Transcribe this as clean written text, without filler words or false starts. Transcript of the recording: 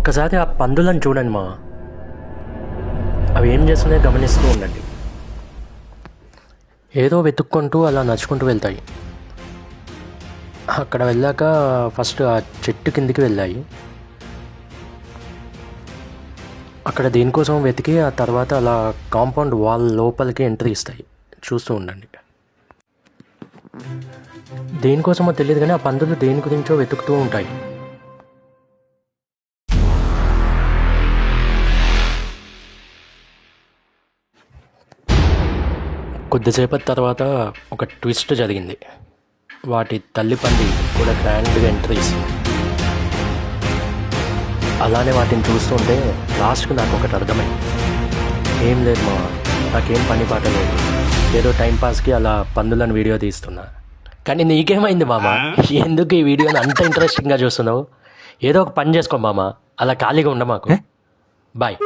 ఒక్కసారి ఆ పందులను చూడండి మా, అవి ఏం చేస్తున్నాయో గమనిస్తూ ఉండండి. ఏదో వెతుక్కుంటూ అలా నడుచుకుంటూ వెళ్తాయి. అక్కడ వెళ్ళాక ఫస్ట్ ఆ చెట్టు కిందికి వెళ్ళాయి. అక్కడ దేనికోసం వెతికి ఆ తర్వాత అలా కాంపౌండ్ వాల్ లోపలికి ఎంట్రీ ఇస్తాయి. చూస్తూ ఉండండి. దేనికోసమో తెలియదు కానీ ఆ పందులు దేని గురించో వెతుకుతూ ఉంటాయి. కొద్దిసేపటి తర్వాత ఒక ట్విస్ట్ జరిగింది. వాటి తల్లి పంది కూడా గ్రాండ్గా ఎంట్రీ ఇస్తుంది. అలానే వాటిని చూస్తుంటే లాస్ట్కి నాకు ఒకటి అర్థమైంది. ఏం లేదు మా, నాకేం పని పాట లేదు, ఏదో టైంపాస్కి అలా పందులను వీడియో తీస్తున్నా. కానీ నీకేమైంది మామ? ఎందుకు ఈ వీడియోని అంత ఇంట్రెస్టింగ్గా చూస్తున్నావు? ఏదో ఒక పని చేసుకో మామ, అలా ఖాళీగా ఉండ మాకు. బాయ్.